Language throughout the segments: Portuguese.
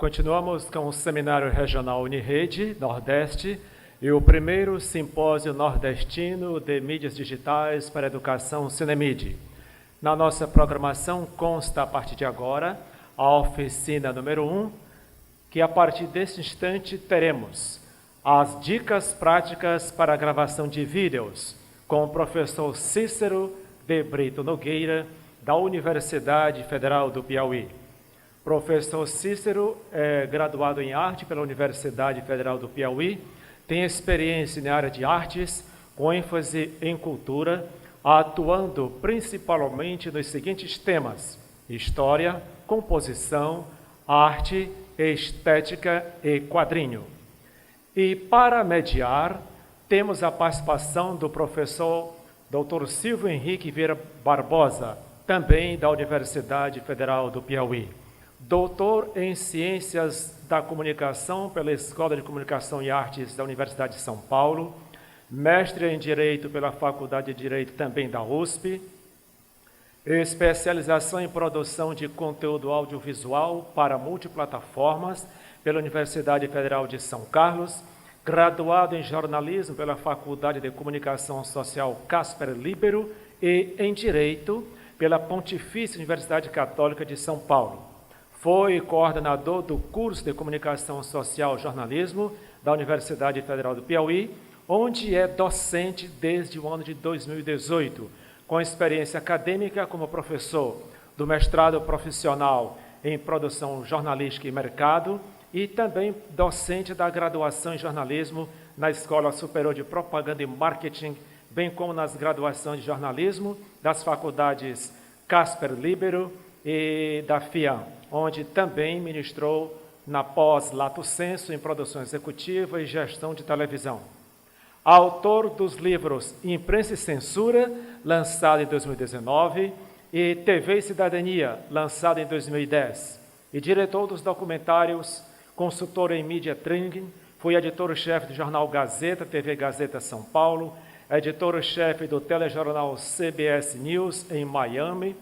Continuamos com o Seminário Regional Unirede Nordeste e o primeiro Simpósio Nordestino de Mídias Digitais para Educação Cinemid. Na nossa programação consta, a partir de agora, a oficina número 1, que a partir deste instante teremos as dicas práticas para a gravação de vídeos com o professor Cícero de Brito Nogueira, da Universidade Federal do Piauí. Professor Cícero é graduado em arte pela Universidade Federal do Piauí, tem experiência na área de artes, com ênfase em cultura, atuando principalmente nos seguintes temas: história, composição, arte, estética e quadrinho. E para mediar, temos a participação do professor Dr. Silvio Henrique Vieira Barbosa, também da Universidade Federal do Piauí. Doutor em Ciências da Comunicação pela Escola de Comunicação e Artes da Universidade de São Paulo, mestre em Direito pela Faculdade de Direito também da USP, especialização em produção de conteúdo audiovisual para multiplataformas pela Universidade Federal de São Carlos, graduado em jornalismo pela Faculdade de Comunicação Social Casper Libero e em Direito pela Pontifícia Universidade Católica de São Paulo. Foi coordenador do curso de Comunicação Social e Jornalismo da Universidade Federal do Piauí, onde é docente desde o ano de 2018, com experiência acadêmica como professor do mestrado profissional em produção jornalística e mercado e também docente da graduação em jornalismo na Escola Superior de Propaganda e Marketing, bem como nas graduações de jornalismo das faculdades Casper Libero e da FIAM, onde também ministrou na pós-lato sensu em produção executiva e gestão de televisão. Autor dos livros Imprensa e Censura, lançado em 2019, e TV e Cidadania, lançado em 2010, e diretor dos documentários, consultor em Media Training, foi editor-chefe do jornal Gazeta, TV Gazeta São Paulo, editor-chefe do telejornal CBS News em Miami,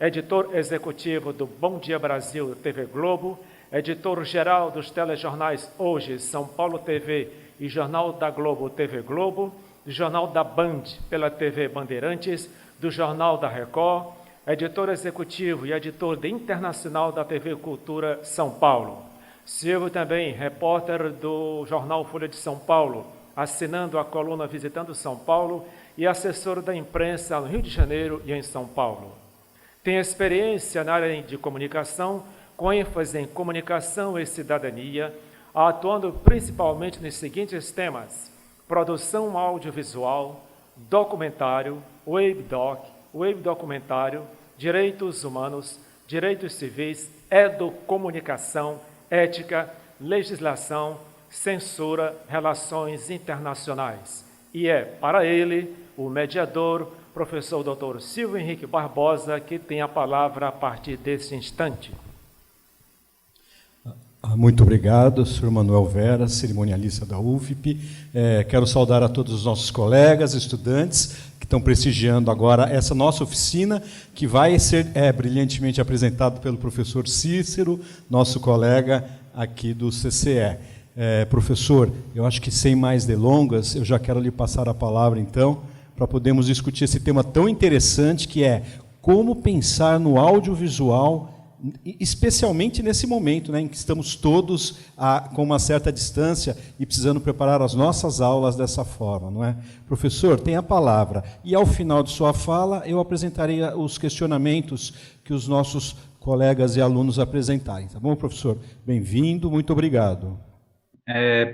editor executivo do Bom Dia Brasil, TV Globo, editor-geral dos telejornais Hoje, São Paulo TV e Jornal da Globo, TV Globo, do Jornal da Band pela TV Bandeirantes, do Jornal da Record, editor executivo e editor de internacional da TV Cultura São Paulo. Silvio também, repórter do Jornal Folha de São Paulo, assinando a coluna Visitando São Paulo e assessor da imprensa no Rio de Janeiro e em São Paulo. Tem experiência na área de comunicação, com ênfase em comunicação e cidadania, atuando principalmente nos seguintes temas: produção audiovisual, documentário, webdocumentário, direitos humanos, direitos civis, educomunicação, ética, legislação, censura, relações internacionais. E é, para ele, o mediador, professor Dr. Silvio Henrique Barbosa, que tem a palavra a partir desse instante. Muito obrigado, senhor Manuel Vera, cerimonialista da UFP. Quero saudar a todos os nossos colegas, estudantes, que estão prestigiando agora essa nossa oficina, que vai ser brilhantemente apresentado pelo professor Cícero, nosso colega aqui do CCE. Professor, eu acho que sem mais delongas, eu já quero lhe passar a palavra, então, para podermos discutir esse tema tão interessante, que é como pensar no audiovisual, especialmente nesse momento, né, em que estamos todos com uma certa distância e precisando preparar as nossas aulas dessa forma, não é? Professor, tem a palavra. E, ao final de sua fala, eu apresentarei os questionamentos que os nossos colegas e alunos apresentarem. Tá bom, professor? Bem-vindo, muito obrigado.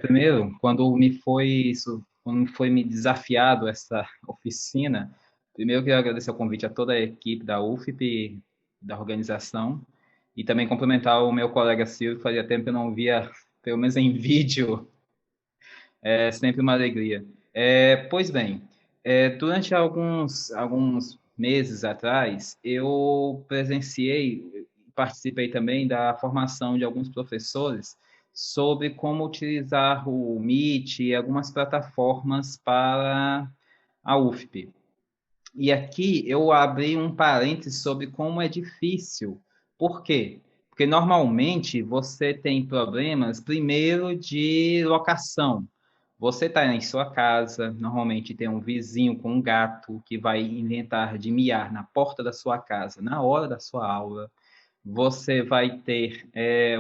Primeiro, quando foi me desafiado essa oficina, primeiro eu quero agradecer o convite a toda a equipe da UFP, da organização, e também cumprimentar o meu colega Silvio, fazia tempo que eu não via, pelo menos em vídeo, sempre uma alegria. Pois bem, durante alguns meses atrás, eu participei também da formação de alguns professores sobre como utilizar o Meet e algumas plataformas para a UFP. E aqui eu abri um parênteses sobre como é difícil. Por quê? Porque normalmente você tem problemas, primeiro, de locação. Você está em sua casa, normalmente tem um vizinho com um gato que vai inventar de miar na porta da sua casa na hora da sua aula. Você vai ter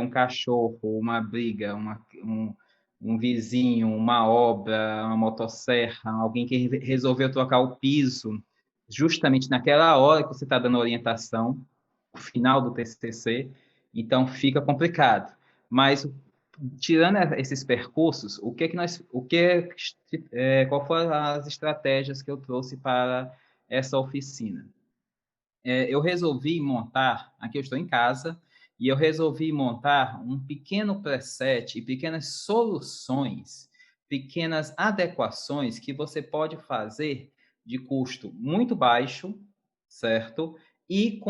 um cachorro, uma briga, um vizinho, uma obra, uma motosserra, alguém que resolveu trocar o piso justamente naquela hora que você está dando orientação, o final do TCC, então fica complicado. Mas tirando esses percursos, qual foram as estratégias que eu trouxe para essa oficina? Eu resolvi montar, aqui eu estou em casa, e eu resolvi montar um pequeno preset e pequenas soluções, pequenas adequações que você pode fazer de custo muito baixo, certo? E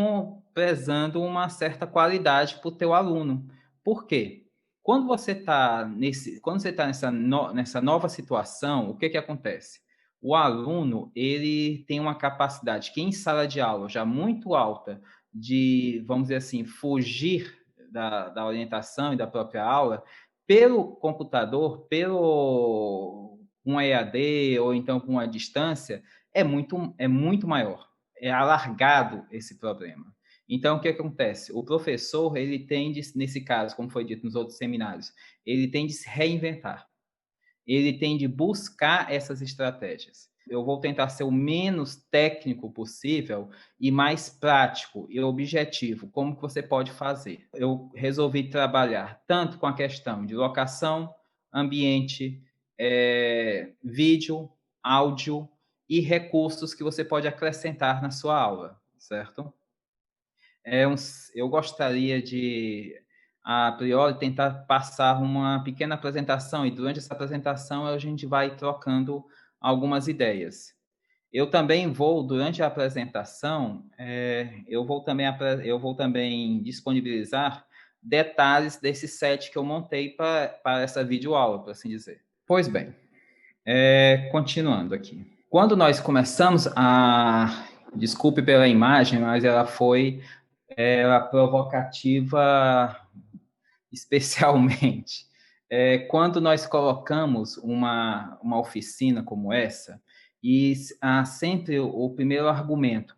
prezando uma certa qualidade para o teu aluno. Por quê? Quando você está nessa nova situação, o que acontece? O aluno, ele tem uma capacidade que em sala de aula já muito alta de, vamos dizer assim, fugir da orientação e da própria aula, pelo computador, pelo um EAD ou então com a distância, é muito maior. É alargado esse problema. Então, o que acontece? O professor, ele tende, nesse caso, como foi dito nos outros seminários, ele tende a se reinventar. Ele tem de buscar essas estratégias. Eu vou tentar ser o menos técnico possível e mais prático e objetivo. Como que você pode fazer? Eu resolvi trabalhar tanto com a questão de locação, ambiente, vídeo, áudio e recursos que você pode acrescentar na sua aula, certo? Eu gostaria de, a priori, tentar passar uma pequena apresentação e durante essa apresentação a gente vai trocando algumas ideias. Eu também vou, durante a apresentação, eu vou também disponibilizar detalhes desse set que eu montei para essa videoaula, por assim dizer. Pois bem, continuando aqui. Quando nós começamos desculpe pela imagem, mas ela foi provocativa especialmente. Quando nós colocamos uma oficina como essa, e há sempre o primeiro argumento,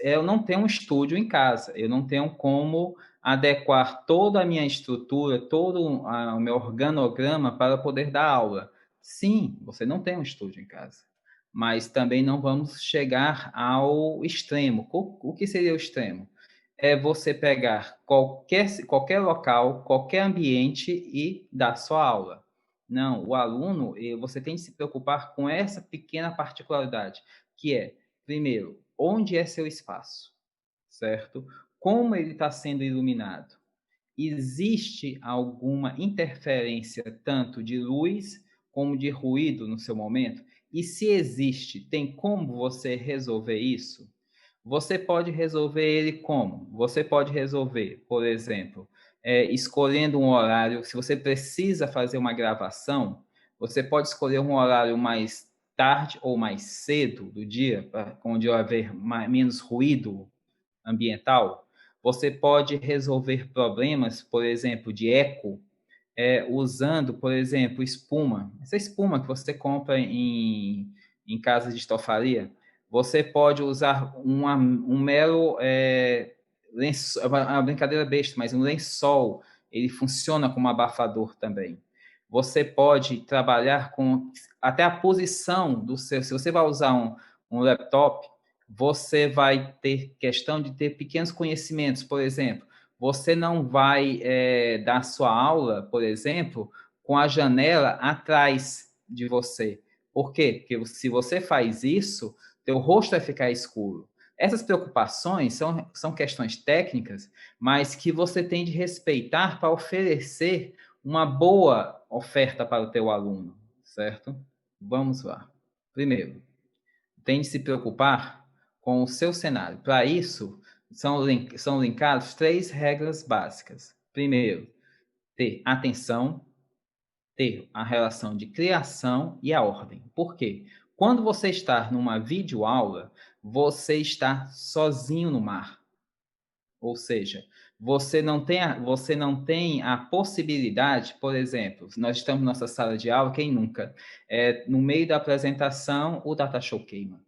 eu não tenho um estúdio em casa, eu não tenho como adequar toda a minha estrutura, todo o meu organograma para poder dar aula. Sim, você não tem um estúdio em casa, mas também não vamos chegar ao extremo. O que seria o extremo? É você pegar qualquer local, qualquer ambiente e dar sua aula. Não, o aluno, você tem de se preocupar com essa pequena particularidade, que é, primeiro, onde é seu espaço, certo? Como ele está sendo iluminado? Existe alguma interferência tanto de luz como de ruído no seu momento? E se existe, tem como você resolver isso? Você pode resolver ele como? Você pode resolver, por exemplo, escolhendo um horário. Se você precisa fazer uma gravação, você pode escolher um horário mais tarde ou mais cedo do dia, onde vai haver menos ruído ambiental. Você pode resolver problemas, por exemplo, de eco, usando, por exemplo, espuma. Essa espuma que você compra em casa de estofaria, você pode usar um mero lençol, uma brincadeira besta, mas um lençol, ele funciona como abafador também. Você pode trabalhar com até a posição do seu. Se você vai usar um laptop, você vai ter questão de ter pequenos conhecimentos, por exemplo. Você não vai dar sua aula, por exemplo, com a janela atrás de você. Por quê? Porque se você faz isso, teu rosto vai ficar escuro. Essas preocupações são questões técnicas, mas que você tem de respeitar para oferecer uma boa oferta para o teu aluno, certo? Vamos lá. Primeiro, tem de se preocupar com o seu cenário. Para isso, são linkados 3 regras básicas. Primeiro, ter atenção, ter a relação de criação e a ordem. Por quê? Quando você está numa videoaula, você está sozinho no mar. Ou seja, você não tem a possibilidade, por exemplo, nós estamos na nossa sala de aula, quem nunca? No meio da apresentação, o data show queima,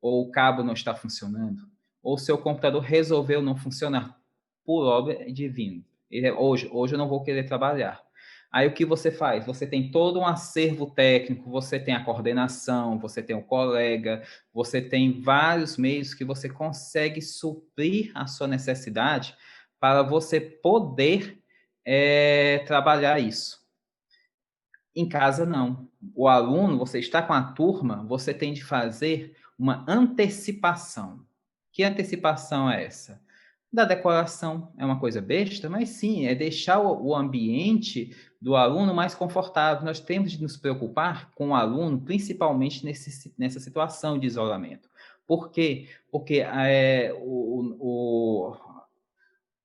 ou o cabo não está funcionando, ou seu computador resolveu não funcionar, por obra divina. Hoje eu não vou querer trabalhar. Aí o que você faz? Você tem todo um acervo técnico, você tem a coordenação, você tem o colega, você tem vários meios que você consegue suprir a sua necessidade para você poder trabalhar isso. Em casa, não. O aluno, você está com a turma, você tem de fazer uma antecipação. Que antecipação é essa? Da decoração. É uma coisa besta, mas sim, é deixar o ambiente do aluno mais confortável. Nós temos de nos preocupar com o aluno, principalmente nessa situação de isolamento. Por quê? Porque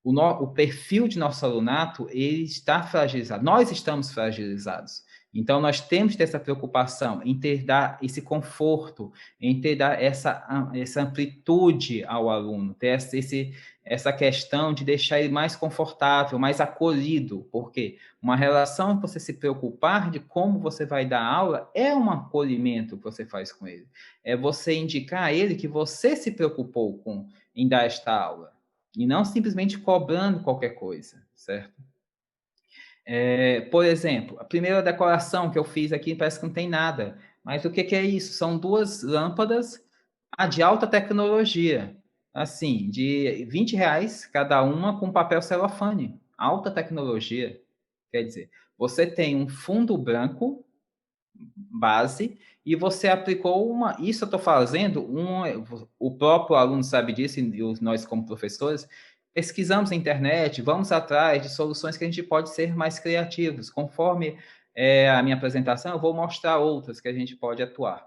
o perfil de nosso alunato, ele está fragilizado. Nós estamos fragilizados. Então, nós temos que ter essa preocupação em dar esse conforto, em dar essa amplitude ao aluno, ter essa questão de deixar ele mais confortável, mais acolhido, porque uma relação que você se preocupar de como você vai dar aula é um acolhimento que você faz com ele. É você indicar a ele que você se preocupou em dar esta aula, e não simplesmente cobrando qualquer coisa, certo? Por exemplo, a primeira decoração que eu fiz aqui parece que não tem nada, mas o que é isso? São 2 lâmpadas de alta tecnologia, assim, de R$ 20 cada uma com papel celofane, alta tecnologia. Quer dizer, você tem um fundo branco, base, e você aplicou isso eu estou fazendo, o próprio aluno sabe disso, e nós como professores, pesquisamos na internet, vamos atrás de soluções que a gente pode ser mais criativos. Conforme a minha apresentação, eu vou mostrar outras que a gente pode atuar.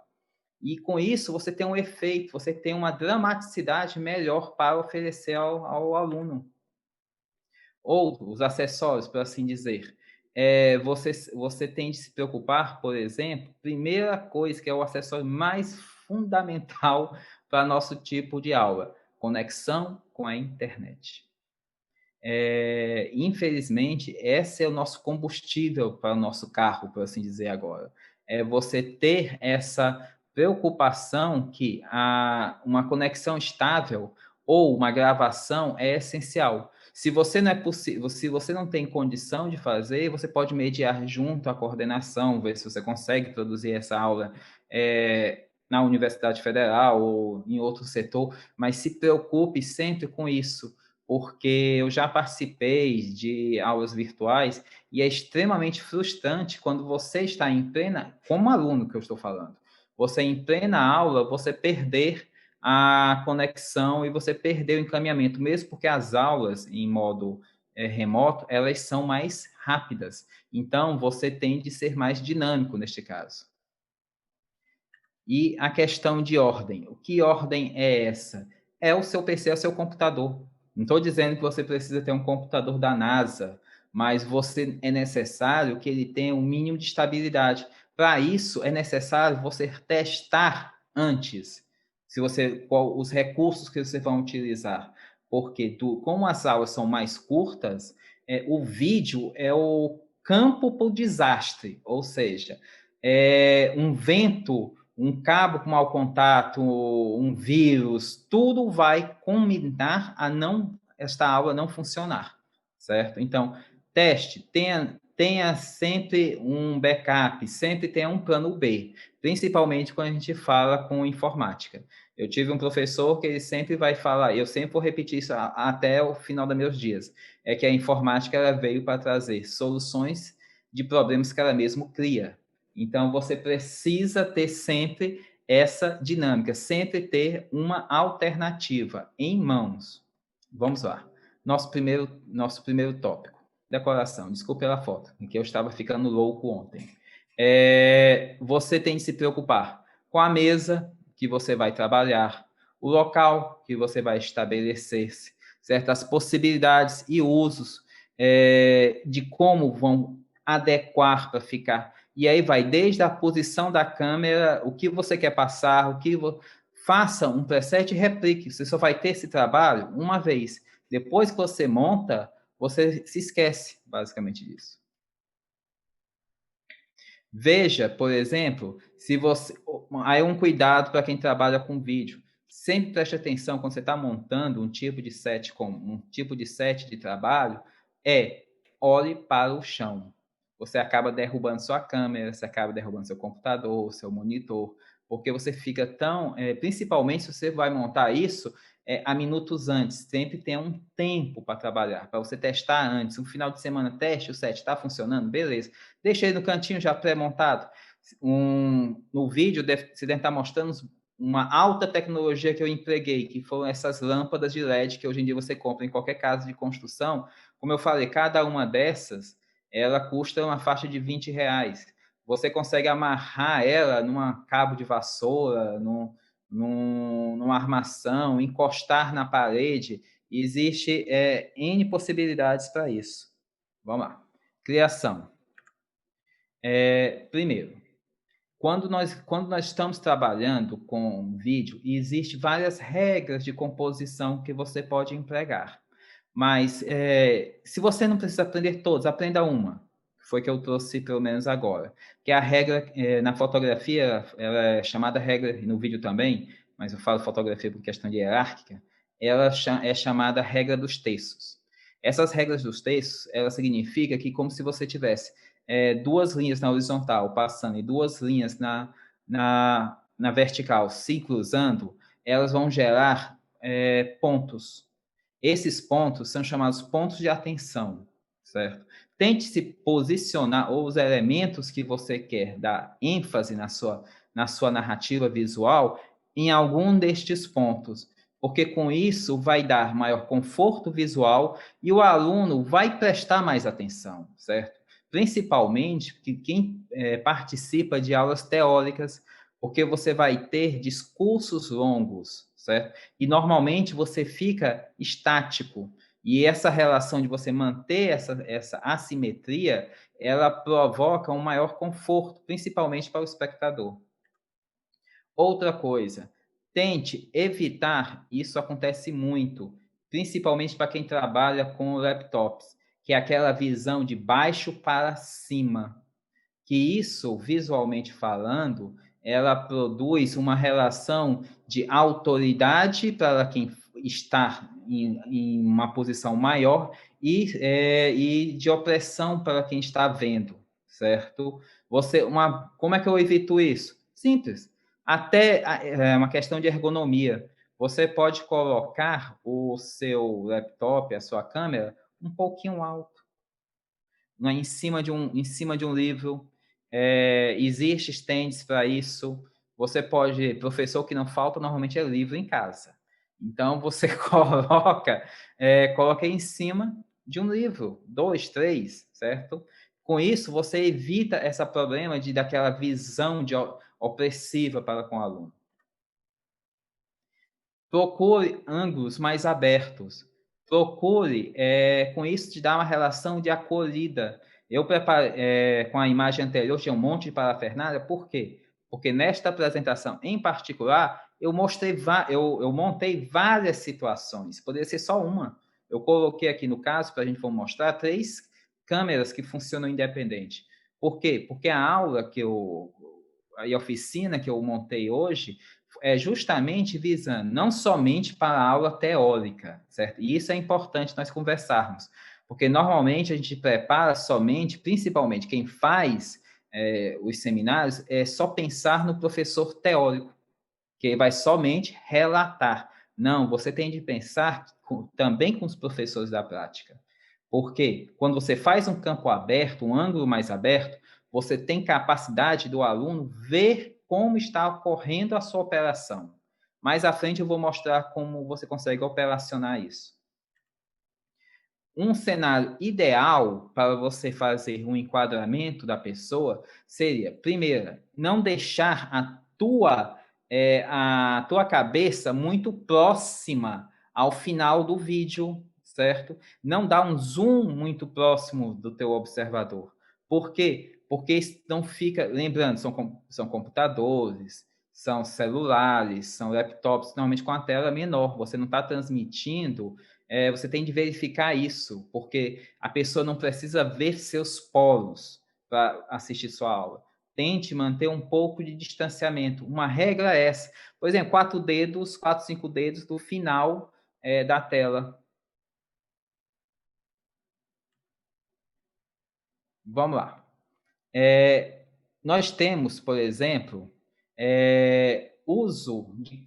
E com isso, você tem um efeito, você tem uma dramaticidade melhor para oferecer ao aluno. Outros acessórios, por assim dizer. Você tem de se preocupar, por exemplo, primeira coisa que é o acessório mais fundamental para nosso tipo de aula, conexão com a internet. Infelizmente, esse é o nosso combustível para o nosso carro, por assim dizer agora. É você ter essa preocupação que uma conexão estável ou uma gravação é essencial. Se você não tem condição de fazer, você pode mediar junto à coordenação, ver se você consegue produzir essa aula na Universidade Federal ou em outro setor, mas se preocupe sempre com isso, porque eu já participei de aulas virtuais e é extremamente frustrante quando você está em plena, como aluno que eu estou falando, você em plena aula, você perder a conexão e você perder o encaminhamento, mesmo porque as aulas em modo remoto, elas são mais rápidas. Então, você tem de ser mais dinâmico neste caso. E a questão de ordem. O que ordem é essa? É o seu PC, é o seu computador. Não estou dizendo que você precisa ter um computador da NASA, mas é necessário que ele tenha um mínimo de estabilidade. Para isso, é necessário você testar antes os recursos que você vai utilizar. Porque, como as aulas são mais curtas, o vídeo é o campo para o desastre. Ou seja, um vento, um cabo com mau contato, um vírus, tudo vai culminar esta aula não funcionar, certo? Então, teste, tenha sempre um backup, sempre tenha um plano B, principalmente quando a gente fala com informática. Eu tive um professor que ele sempre vai falar, eu sempre vou repetir isso até o final dos meus dias, é que a informática ela veio para trazer soluções de problemas que ela mesmo cria. Então, você precisa ter sempre essa dinâmica, sempre ter uma alternativa em mãos. Vamos lá. Nosso primeiro tópico, decoração. Desculpe pela foto, em que eu estava ficando louco ontem. Você tem de se preocupar com a mesa que você vai trabalhar, o local que você vai estabelecer-se, certas possibilidades e usos de como vão adequar para ficar. E aí vai desde a posição da câmera, o que você quer passar, faça um preset e replique. Você só vai ter esse trabalho uma vez. Depois que você monta, você se esquece, basicamente, disso. Veja, por exemplo, se você... Aí um cuidado para quem trabalha com vídeo. Sempre preste atenção quando você está montando um tipo de set de trabalho, olhe para o chão. Você acaba derrubando sua câmera, você acaba derrubando seu computador, seu monitor, porque você fica tão... principalmente se você vai montar isso há minutos antes. Sempre tem um tempo para trabalhar, para você testar antes. Um final de semana, teste o set, está funcionando? Beleza. Deixa ele no cantinho já pré-montado. No vídeo, você deve estar mostrando uma alta tecnologia que eu empreguei, que foram essas lâmpadas de LED que hoje em dia você compra em qualquer casa de construção. Como eu falei, cada uma dessas, ela custa uma faixa de R$20. Você consegue amarrar ela numa cabo de vassoura, numa armação, encostar na parede. Existe N possibilidades para isso. Vamos lá. Criação. Primeiro, quando nós estamos trabalhando com vídeo, existem várias regras de composição que você pode empregar. Mas, se você não precisa aprender todas, aprenda uma. Foi que eu trouxe, pelo menos agora. Que é a regra, na fotografia, ela é chamada regra, no vídeo também, mas eu falo fotografia por questão de hierárquica, ela é chamada regra dos terços. Essas regras dos terços, ela significa que como se você tivesse duas linhas na horizontal passando e duas linhas na vertical se cruzando, elas vão gerar pontos. Esses pontos são chamados pontos de atenção, certo? Tente se posicionar, ou os elementos que você quer dar ênfase na sua narrativa visual, em algum destes pontos, porque com isso vai dar maior conforto visual e o aluno vai prestar mais atenção, certo? Principalmente quem participa de aulas teóricas, porque você vai ter discursos longos, certo? E normalmente você fica estático. E essa relação de você manter essa assimetria, ela provoca um maior conforto, principalmente para o espectador. Outra coisa, tente evitar, isso acontece muito, principalmente para quem trabalha com laptops, que é aquela visão de baixo para cima, que isso, visualmente falando, ela produz uma relação de autoridade para quem está em uma posição maior e de opressão para quem está vendo, certo? Como é que eu evito isso? Simples. Até uma questão de ergonomia. Você pode colocar o seu laptop, a sua câmera, um pouquinho alto, em cima de um livro. Existe stands para isso. Você pode... Professor que não falta, normalmente é livro em casa. Então, você coloca em cima de um livro, 2, 3, certo? Com isso, você evita esse problema daquela visão opressiva para com o aluno. Procure ângulos mais abertos. Procure, com isso, te dar uma relação de acolhida. Eu preparei, com a imagem anterior, tinha um monte de parafernália. Por quê? Porque nesta apresentação, em particular, eu montei várias situações. Poderia ser só uma. Eu coloquei aqui, no caso, para a gente mostrar, 3 câmeras que funcionam independente. Por quê? Porque a aula a oficina que eu montei hoje é justamente visando não somente para a aula teórica, certo? E isso é importante nós conversarmos, porque normalmente a gente prepara somente, principalmente quem faz os seminários, é só pensar no professor teórico, que vai somente relatar. Não, você tem de pensar também com os professores da prática. Porque quando você faz um campo aberto, um ângulo mais aberto, você tem capacidade do aluno ver como está ocorrendo a sua operação. Mais à frente eu vou mostrar como você consegue operacionar isso. Um cenário ideal para você fazer um enquadramento da pessoa seria, primeiro, não deixar a tua cabeça muito próxima ao final do vídeo, certo? Não dá um zoom muito próximo do teu observador. Por quê? Porque não fica... Lembrando, são computadores, são celulares, são laptops, normalmente com a tela menor, você não está transmitindo, você tem de verificar isso, porque a pessoa não precisa ver seus polos para assistir sua aula. Tente manter um pouco de distanciamento. Uma regra é essa. Por exemplo, 4, 5 dedos do final da tela. Vamos lá. Nós temos, por exemplo, uso de...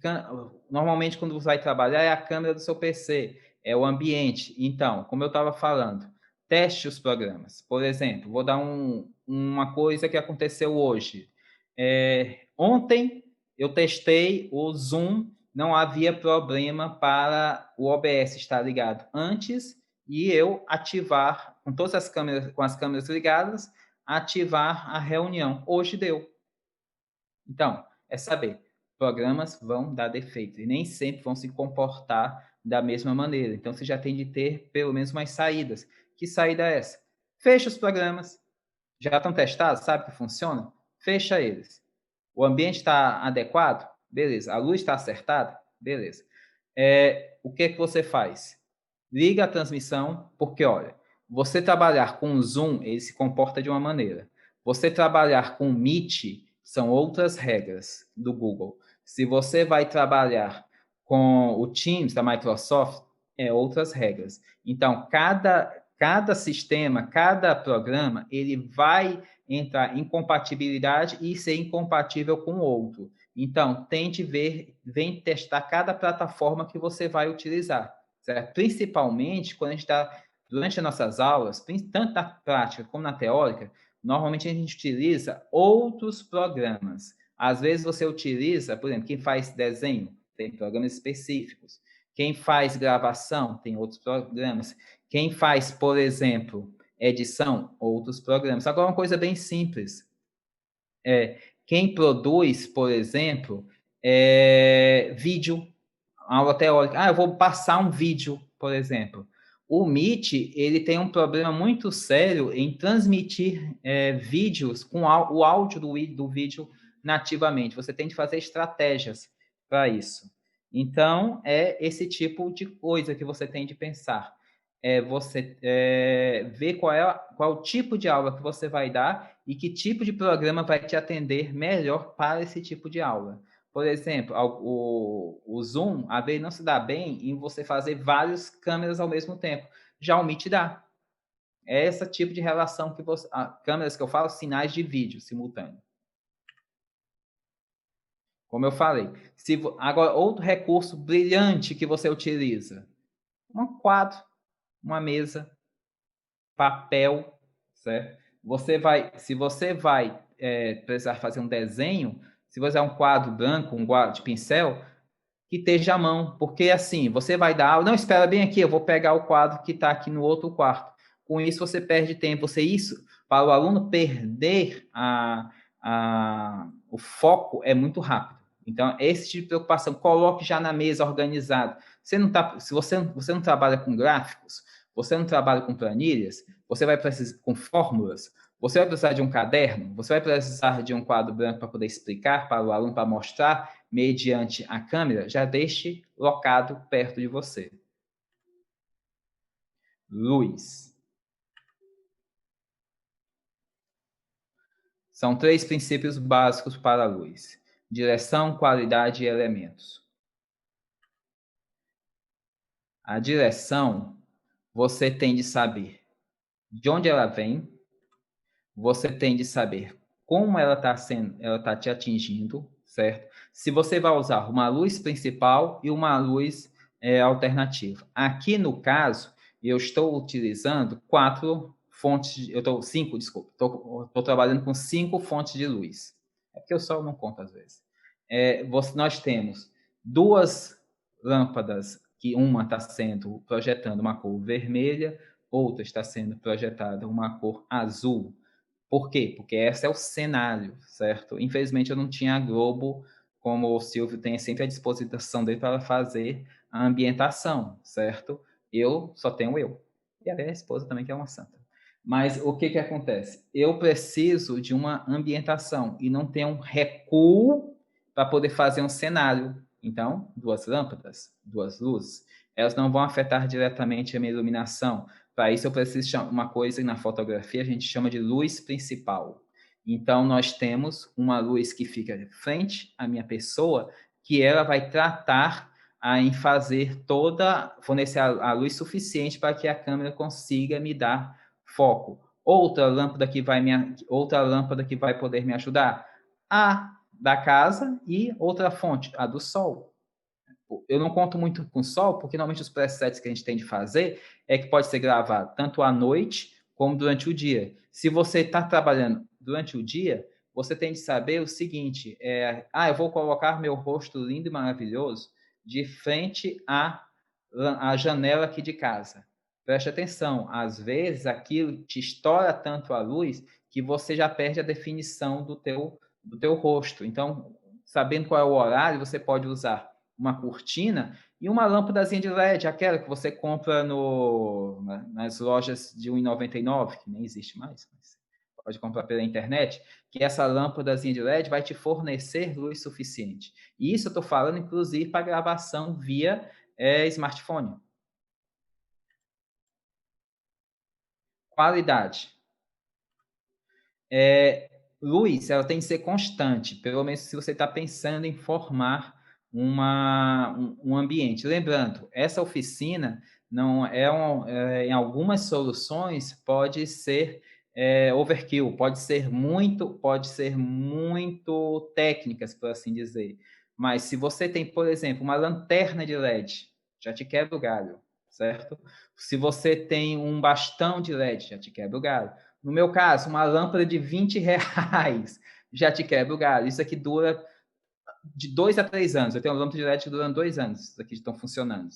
Normalmente, quando você vai trabalhar, é a câmera do seu PC, é o ambiente. Então, como eu estava falando, teste os programas. Por exemplo, vou dar uma coisa que aconteceu hoje. Ontem, eu testei o Zoom, não havia problema para o OBS estar ligado antes e eu ativar, com todas as câmeras, com as câmeras ligadas, ativar a reunião. Hoje deu. Então, é saber, programas vão dar defeito e nem sempre vão se comportar da mesma maneira. Então, você já tem de ter pelo menos umas saídas. Que saída é essa? Fecha os programas. Já estão testados? Sabe que funciona? Fecha eles. O ambiente está adequado? Beleza. A luz está acertada? Beleza. O que você faz? Liga a transmissão, porque, olha, você trabalhar com o Zoom, ele se comporta de uma maneira. Você trabalhar com o Meet, são outras regras do Google. Se você vai trabalhar com o Teams da Microsoft, outras regras. Então, cada sistema, cada programa, ele vai entrar em compatibilidade e ser incompatível com o outro. Então, tente vem testar cada plataforma que você vai utilizar. Certo? Principalmente quando a gente está, durante as nossas aulas, tanto na prática como na teórica, normalmente a gente utiliza outros programas. Às vezes você utiliza, por exemplo, quem faz desenho, tem programas específicos. Quem faz gravação, tem outros programas. Quem faz, por exemplo, edição, outros programas. Agora, uma coisa bem simples. Quem produz, por exemplo, vídeo, aula teórica. Eu vou passar um vídeo, por exemplo. O Meet, ele tem um problema muito sério em transmitir vídeos com o áudio do vídeo nativamente. Você tem que fazer estratégias para isso. Então, é esse tipo de coisa que você tem de pensar. Você ver qual é o tipo de aula que você vai dar e que tipo de programa vai te atender melhor para esse tipo de aula. Por exemplo, o Zoom, às vezes não se dá bem em você fazer várias câmeras ao mesmo tempo. Já o Meet dá. É esse tipo de relação que você... câmeras que eu falo, sinais de vídeo simultâneo. Como eu falei. Agora, outro recurso brilhante que você utiliza. Um quadro, uma mesa, papel, certo? Se você vai precisar fazer um desenho, se você é um quadro branco, um quadro de pincel, que esteja à mão, porque assim, você vai dar aula, não, espera bem aqui, eu vou pegar o quadro que está aqui no outro quarto. Com isso, você perde tempo. Para o aluno perder o foco, é muito rápido. Então, esse tipo de preocupação, coloque já na mesa organizado. Se você não trabalha com gráficos, você não trabalha com planilhas, você vai precisar com fórmulas, você vai precisar de um caderno, você vai precisar de um quadro branco para poder explicar para o aluno, para mostrar mediante a câmera, já deixe locado perto de você. Luz. São 3 princípios básicos para a luz: direção, qualidade e elementos. A direção, você tem de saber de onde ela vem, você tem de saber como ela está te atingindo, certo? Se você vai usar uma luz principal e uma luz alternativa. Aqui no caso, eu estou utilizando 5 trabalhando com 5 fontes de luz. É porque o sol não conta às vezes. Nós temos 2 lâmpadas, que uma está sendo projetando uma cor vermelha, outra está sendo projetada uma cor azul. Por quê? Porque esse é o cenário, certo? Infelizmente, eu não tinha a Globo, como o Silvio tem sempre à disposição dele para fazer a ambientação, certo? Eu só tenho eu. E a minha esposa também, que é uma santa. Mas o que acontece? Eu preciso de uma ambientação e não tenho um recuo para poder fazer um cenário. Então, 2 lâmpadas, 2 luzes, elas não vão afetar diretamente a minha iluminação. Para isso, eu preciso chamar uma coisa que na fotografia a gente chama de luz principal. Então, nós temos uma luz que fica de frente à minha pessoa, que ela vai tratar em fazer fornecer a luz suficiente para que a câmera consiga me dar foco. Outra lâmpada que vai poder me ajudar, a da casa, e outra fonte, a do sol. Eu não conto muito com o sol, porque normalmente os presets que a gente tem de fazer é que pode ser gravado tanto à noite como durante o dia. Se você está trabalhando durante o dia, você tem de saber o seguinte, eu vou colocar meu rosto lindo e maravilhoso de frente à janela aqui de casa. Preste atenção, às vezes aquilo te estoura tanto a luz que você já perde a definição do teu rosto. Então, sabendo qual é o horário, você pode usar uma cortina e uma lâmpadazinha de LED, aquela que você compra nas lojas de R$ 1,99, que nem existe mais, mas pode comprar pela internet, que essa lâmpadazinha de LED vai te fornecer luz suficiente. E isso eu estou falando, inclusive, para gravação via smartphone. Qualidade. Luz, ela tem que ser constante, pelo menos se você está pensando em formar um ambiente. Lembrando, essa oficina não em algumas soluções pode ser overkill, pode ser muito técnicas, por assim dizer. Mas se você tem, por exemplo, uma lanterna de LED, já te quebra o galho, certo? Se você tem um bastão de LED, já te quebra o galho. No meu caso, uma lâmpada de R$ 20 já te quebra o galho. Isso aqui dura de 2 a 3 anos. Eu tenho uma lâmpada de LED que dura 2 anos. Isso aqui estão funcionando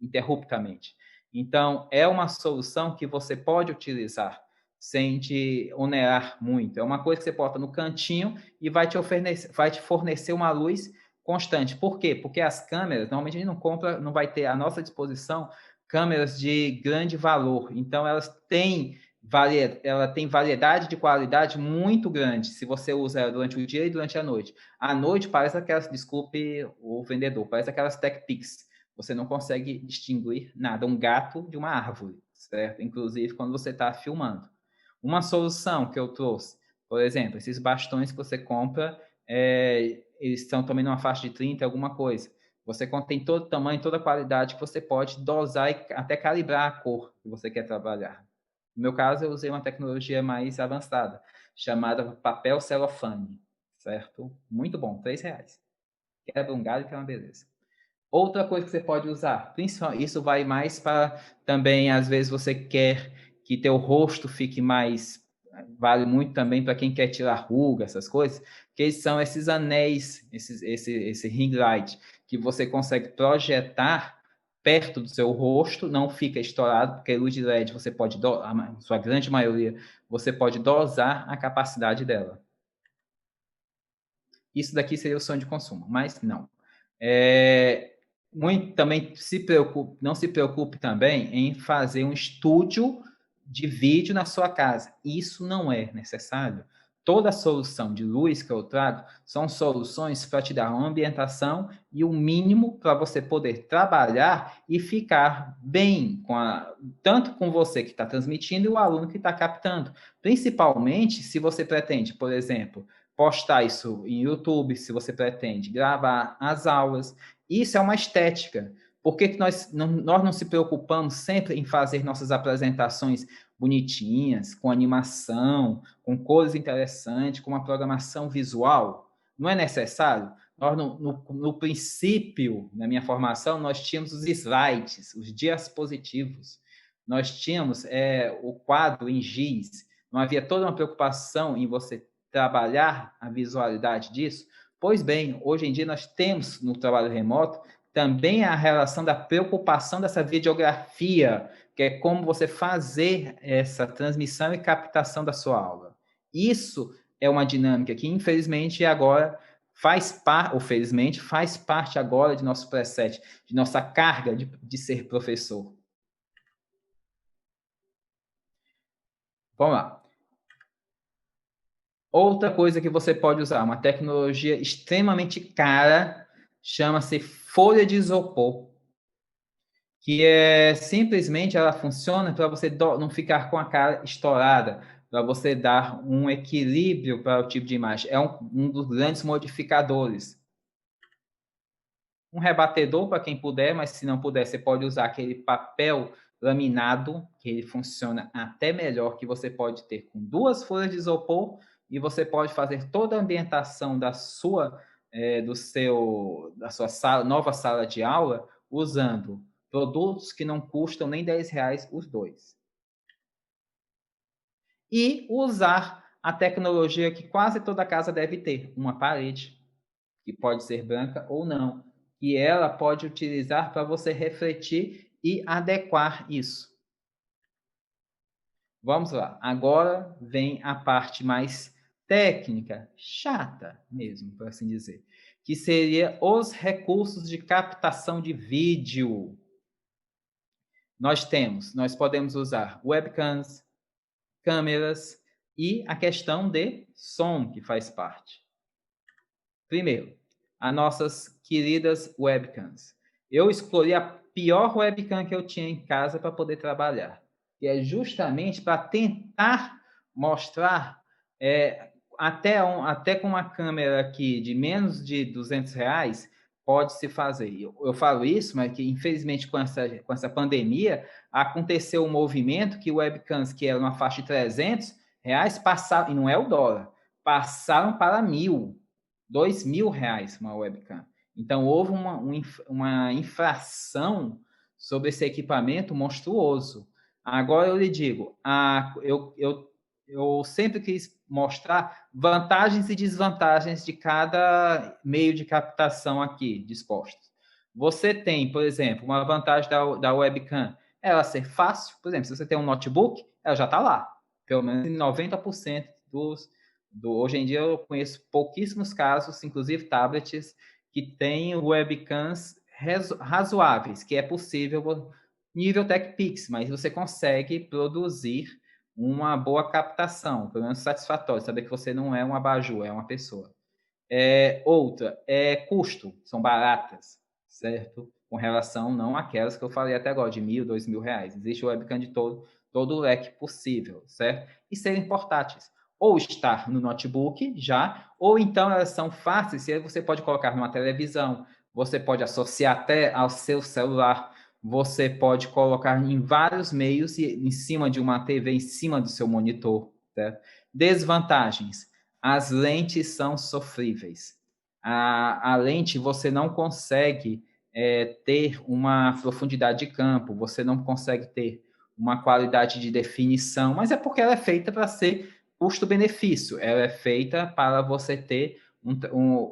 interruptamente. Então, é uma solução que você pode utilizar sem te onerar muito. É uma coisa que você bota no cantinho e vai te fornecer uma luz constante. Por quê? Porque as câmeras, normalmente a gente não vai ter à nossa disposição câmeras de grande valor. Então, ela tem variedade de qualidade muito grande se você usa ela durante o dia e durante a noite. À noite parece aquelas, desculpe o vendedor, parece aquelas TechPix. Você não consegue distinguir nada, um gato de uma árvore, certo? Inclusive quando você está filmando. Uma solução que eu trouxe, por exemplo, esses bastões que você compra, eles estão também numa faixa de 30, alguma coisa. Você tem todo o tamanho, toda a qualidade que você pode dosar e até calibrar a cor que você quer trabalhar. No meu caso, eu usei uma tecnologia mais avançada, chamada papel celofane, certo? Muito bom, R$ 3. Quebra um galho que é uma beleza. Outra coisa que você pode usar, isso vai mais para também, às vezes você quer que teu rosto fique mais, vale muito também para quem quer tirar ruga, essas coisas, que são esses anéis, esse ring light, que você consegue projetar perto do seu rosto, não fica estourado, porque a luz de LED você pode, a sua grande maioria, você pode dosar a capacidade dela. Isso daqui seria o sonho de consumo, mas não. Também não se preocupe também em fazer um estúdio de vídeo na sua casa. Isso não é necessário. Toda solução de luz que eu trago são soluções para te dar uma ambientação e o mínimo para você poder trabalhar e ficar bem tanto com você que está transmitindo e o aluno que está captando. Principalmente se você pretende, por exemplo, postar isso em YouTube, se você pretende gravar as aulas. Isso é uma estética. Por que nós não se preocupamos sempre em fazer nossas apresentações bonitinhas, com animação, com cores interessantes, com uma programação visual? Não é necessário? Nós, no princípio, na minha formação, nós tínhamos os slides, os diapositivos. Nós tínhamos o quadro em giz. Não havia toda uma preocupação em você trabalhar a visualidade disso. Pois bem, hoje em dia nós temos no trabalho remoto também a relação da preocupação dessa videografia, que é como você fazer essa transmissão e captação da sua aula. Isso é uma dinâmica que, infelizmente, agora faz parte agora de nosso preset, de nossa carga de ser professor. Vamos lá. Outra coisa que você pode usar, uma tecnologia extremamente cara, chama-se folha de isopor, que é simplesmente ela funciona para você não ficar com a cara estourada, para você dar um equilíbrio para o tipo de imagem. É um dos grandes modificadores. Um rebatedor para quem puder, mas se não puder, você pode usar aquele papel laminado, que ele funciona até melhor, que você pode ter com 2 folhas de isopor e você pode fazer toda a ambientação da sua nova sala de aula usando produtos que não custam nem R$ 10 os dois. E usar a tecnologia que quase toda casa deve ter, uma parede, que pode ser branca ou não, que ela pode utilizar para você refletir e adequar isso. Vamos lá. Agora vem a parte mais técnica, chata mesmo, por assim dizer, que seria os recursos de captação de vídeo. Nós podemos usar webcams, câmeras e a questão de som, que faz parte. Primeiro, as nossas queridas webcams. Eu escolhi a pior webcam que eu tinha em casa para poder trabalhar, que é justamente para tentar mostrar, até com uma câmera aqui de menos de R$ 200, pode-se fazer. Eu falo isso, mas que infelizmente com essa pandemia, aconteceu um movimento que webcams que eram uma faixa de R$ 300 passaram, e não é o dólar, passaram para 1.000. R$ 2.000 uma webcam. Então, houve uma inflação sobre esse equipamento monstruoso. Agora, eu lhe digo, eu sempre quis mostrar vantagens e desvantagens de cada meio de captação aqui dispostos. Você tem, por exemplo, uma vantagem da webcam, ela ser fácil. Por exemplo, se você tem um notebook, ela já está lá. Pelo menos em 90% hoje em dia eu conheço pouquíssimos casos, inclusive tablets, que têm webcams razoáveis, que é possível nível TechPix, mas você consegue produzir uma boa captação, pelo menos satisfatória, saber que você não é um abajur, é uma pessoa. Outra é custo, são baratas, certo? Com relação não àquelas que eu falei até agora, de R$ 1.000, R$ 2.000. Existe webcam de todo o leque possível, certo? E serem portáteis. Ou estar no notebook já, ou então elas são fáceis, e você pode colocar numa televisão, você pode associar até ao seu celular, você pode colocar em vários meios, em cima de uma TV, em cima do seu monitor, certo? Desvantagens. As lentes são sofríveis. A lente você não consegue ter uma profundidade de campo, você não consegue ter uma qualidade de definição, mas é porque ela é feita para ser custo-benefício, ela é feita para você ter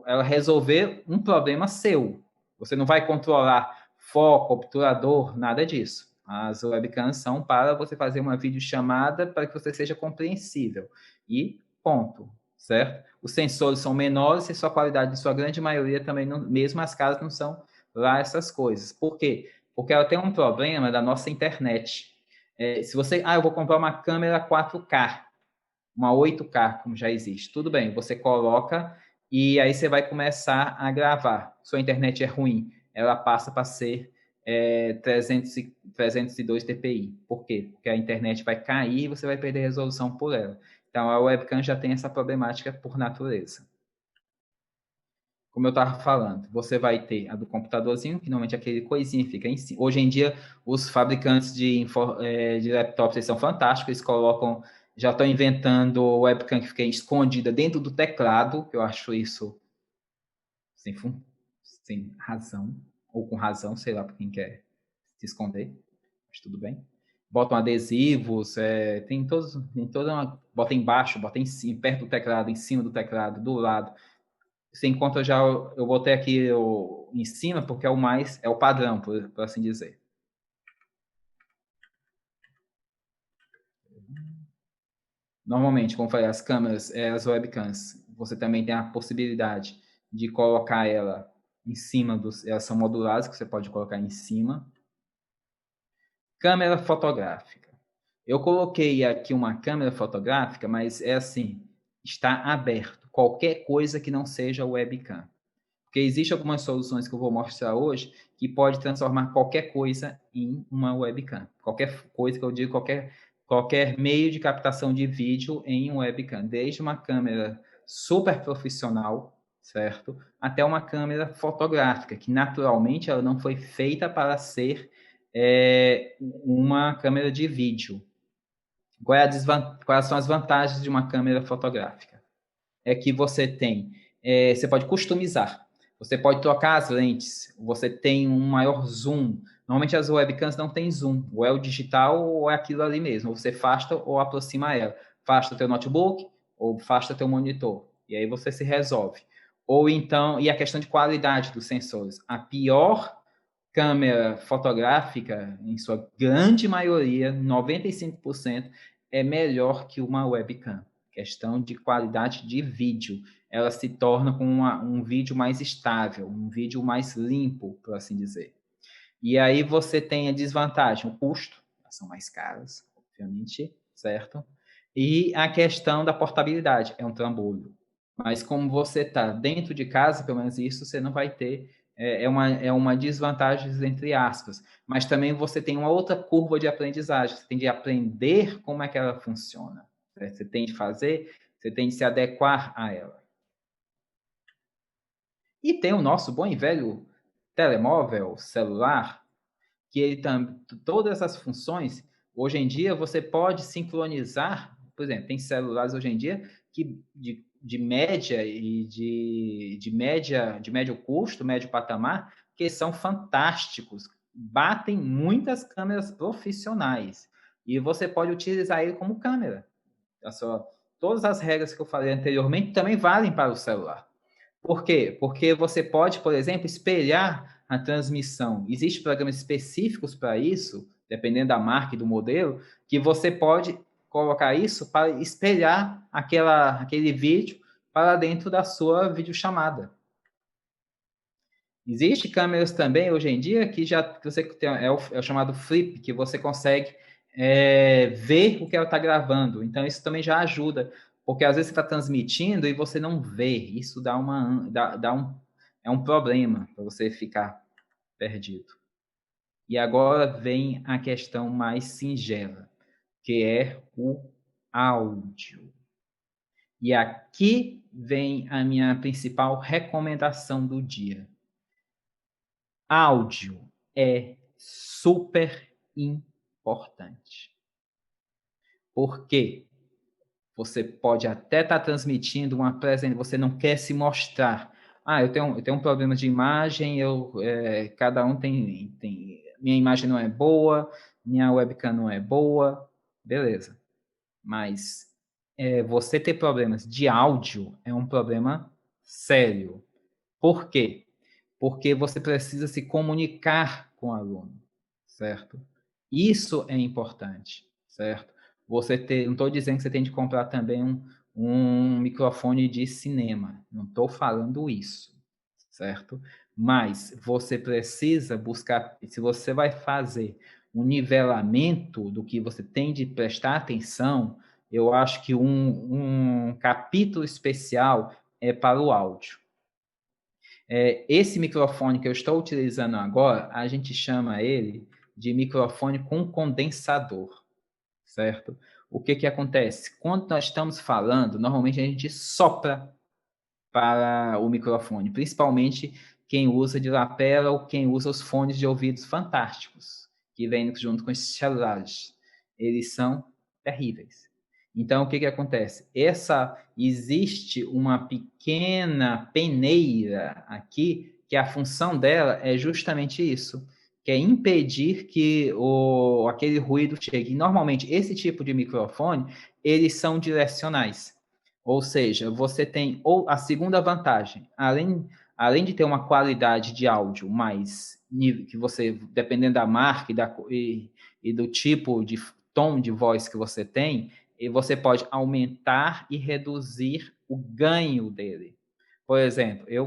ela resolver um problema seu. Você não vai controlar foco, obturador, nada disso. As webcams são para você fazer uma videochamada para que você seja compreensível. E ponto, certo? Os sensores são menores e sua qualidade, em sua grande maioria, também, não, mesmo as casas, não são lá essas coisas. Por quê? Porque ela tem um problema da nossa internet. Se você, eu vou comprar uma câmera 4K, uma 8K, como já existe. Tudo bem, você coloca e aí você vai começar a gravar. Sua internet é ruim, ela passa para ser 302 dpi. Por quê? Porque a internet vai cair e você vai perder resolução por ela. Então, a webcam já tem essa problemática por natureza. Como eu estava falando, você vai ter a do computadorzinho, que normalmente aquele coisinha fica em cima. Hoje em dia, os fabricantes de laptops eles são fantásticos, eles colocam, já estão inventando webcam que fica escondida dentro do teclado, que eu acho isso sem razão, ou com razão, sei lá, para quem quer se esconder, mas tudo bem. Botam adesivos, bota embaixo, bota em cima, perto do teclado, em cima do teclado, do lado. Você encontra eu botei aqui em cima porque é o padrão, por assim dizer. Normalmente, como eu falei, as câmeras, as webcams, você também tem a possibilidade de colocar ela em cima elas são modulares, que você pode colocar em cima. Câmera fotográfica. Eu coloquei aqui uma câmera fotográfica, mas é assim, está aberto. Qualquer coisa que não seja webcam. Porque existem algumas soluções que eu vou mostrar hoje que pode transformar qualquer coisa em uma webcam. Qualquer coisa que eu digo, qualquer meio de captação de vídeo em um webcam. Desde uma câmera super profissional, certo? Até uma câmera fotográfica, que naturalmente ela não foi feita para ser uma câmera de vídeo. Quais são as vantagens de uma câmera fotográfica? É que você você pode customizar, você pode trocar as lentes, você tem um maior zoom. Normalmente as webcams não têm zoom, ou é o digital ou é aquilo ali mesmo, ou você afasta ou aproxima ela. Afasta o teu notebook ou afasta o teu monitor, e aí você se resolve. Ou então, e a questão de qualidade dos sensores. A pior câmera fotográfica, em sua grande maioria, 95%, é melhor que uma webcam. Questão de qualidade de vídeo. Ela se torna com um vídeo mais estável, um vídeo mais limpo, por assim dizer. E aí você tem a desvantagem, o custo, elas são mais caras, obviamente, certo? E a questão da portabilidade, é um trambolho. Mas como você está dentro de casa, pelo menos isso você não vai ter, é uma desvantagem entre aspas. Mas também você tem uma outra curva de aprendizagem, você tem de aprender como é que ela funciona. Certo? Você tem de fazer, você tem de se adequar a ela. E tem o nosso bom e velho telemóvel, celular, que ele todas essas funções, hoje em dia você pode sincronizar, por exemplo, tem celulares hoje em dia que de média e de médio custo, médio patamar, que são fantásticos, batem muitas câmeras profissionais e você pode utilizar ele como câmera. Todas as regras que eu falei anteriormente também valem para o celular. Por quê? Porque você pode, por exemplo, espelhar a transmissão. Existem programas específicos para isso, dependendo da marca e do modelo, que você pode colocar isso para espelhar aquele vídeo para dentro da sua videochamada. Existem câmeras também, hoje em dia, que você tem, é o chamado flip, que você consegue ver o que ela está gravando. Então, isso também já ajuda, porque às vezes você está transmitindo e você não vê. Isso é um problema para você ficar perdido. E agora vem a questão mais singela, que é o áudio. E aqui vem a minha principal recomendação do dia. Áudio é super importante. Por quê? Você pode até estar transmitindo uma presença, você não quer se mostrar. Eu tenho um problema de imagem, cada um tem. Minha imagem não é boa, minha webcam não é boa, beleza. Mas você ter problemas de áudio é um problema sério. Por quê? Porque você precisa se comunicar com o aluno, certo? Isso é importante, certo? Não estou dizendo que você tem de comprar também um microfone de cinema, não estou falando isso, certo? Mas você precisa buscar, se você vai fazer um nivelamento do que você tem de prestar atenção, eu acho que um capítulo especial é para o áudio. Esse microfone que eu estou utilizando agora, a gente chama ele de microfone com condensador, certo? O que acontece? Quando nós estamos falando, normalmente a gente sopra para o microfone, principalmente quem usa de lapela ou quem usa os fones de ouvidos fantásticos, que vêm junto com esses celulares. Eles são terríveis. Então, o que acontece? Existe uma pequena peneira aqui, que a função dela é justamente isso, que é impedir que aquele ruído chegue. E, normalmente, esse tipo de microfone, eles são direcionais. Ou seja, você tem a segunda vantagem, além de ter uma qualidade de áudio mais que você, dependendo da marca e do tipo de tom de voz que você tem, e você pode aumentar e reduzir o ganho dele. Por exemplo, eu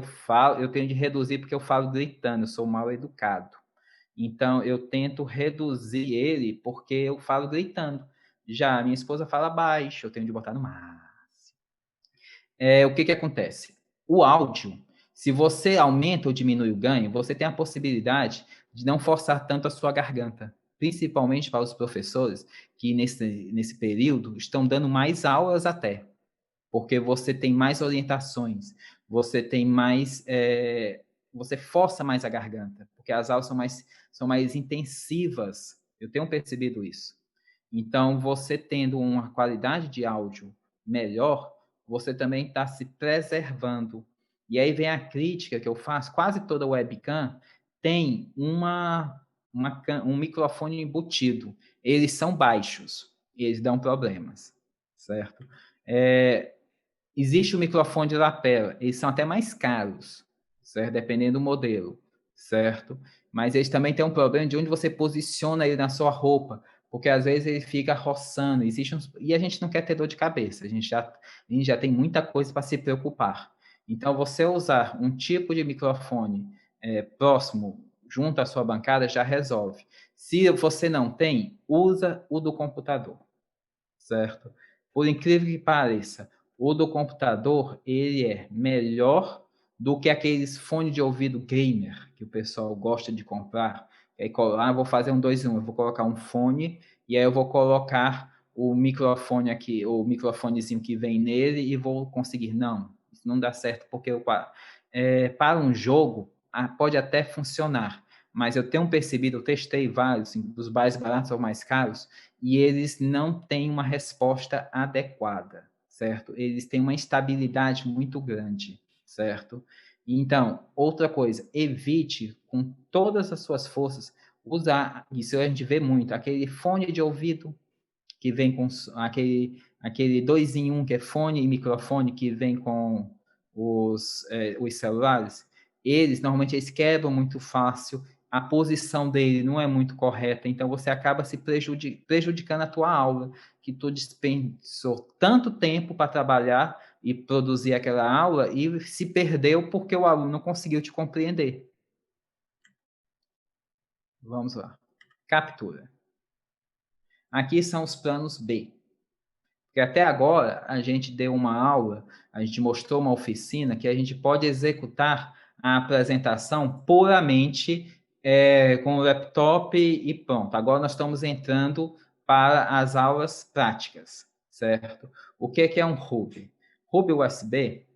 tenho de reduzir porque eu falo gritando, eu sou mal educado. Então, eu tento reduzir ele porque eu falo gritando. Já a minha esposa fala baixo, eu tenho de botar no máximo. o que acontece? O áudio, se você aumenta ou diminui o ganho, você tem a possibilidade de não forçar tanto a sua garganta, principalmente para os professores que nesse período estão dando mais aulas até, porque você tem mais orientações, você tem mais, você força mais a garganta, porque as aulas são mais intensivas. Eu tenho percebido isso. Então, você tendo uma qualidade de áudio melhor, você também está se preservando. E aí vem a crítica que eu faço. Quase toda webcam tem um microfone embutido. Eles são baixos, eles dão problemas, certo? Existe o microfone de lapela, eles são até mais caros, certo? Dependendo do modelo, certo? Mas eles também têm um problema de onde você posiciona ele na sua roupa, porque às vezes ele fica roçando, e a gente não quer ter dor de cabeça, a gente já tem muita coisa para se preocupar. Então, você usar um tipo de microfone próximo, junto à sua bancada, já resolve. Se você não tem, usa o do computador, certo? Por incrível que pareça, o do computador, ele é melhor do que aqueles fones de ouvido gamer que o pessoal gosta de comprar. Aí, vou fazer um 2 em 1, eu vou colocar um fone e aí eu vou colocar o microfone aqui, o microfonezinho que vem nele e vou conseguir. Não, isso não dá certo, porque para um jogo pode até funcionar, mas eu tenho percebido, eu testei vários, assim, dos mais baratos ou mais caros, e eles não têm uma resposta adequada, certo? Eles têm uma instabilidade muito grande, certo? Então, outra coisa, evite com todas as suas forças usar, isso a gente vê muito, aquele fone de ouvido que vem com aquele 2 em 1, que é fone e microfone, que vem com os celulares. Normalmente, eles quebram muito fácil, a posição dele não é muito correta, então você acaba se prejudicando a tua aula, que tu dispensou tanto tempo para trabalhar e produzir aquela aula e se perdeu porque o aluno não conseguiu te compreender. Vamos lá. Captura. Aqui são os planos B. Porque até agora a gente deu uma aula, a gente mostrou uma oficina que a gente pode executar a apresentação puramente com o laptop e pronto. Agora nós estamos entrando para as aulas práticas, certo? O que é um hub? Hub USB,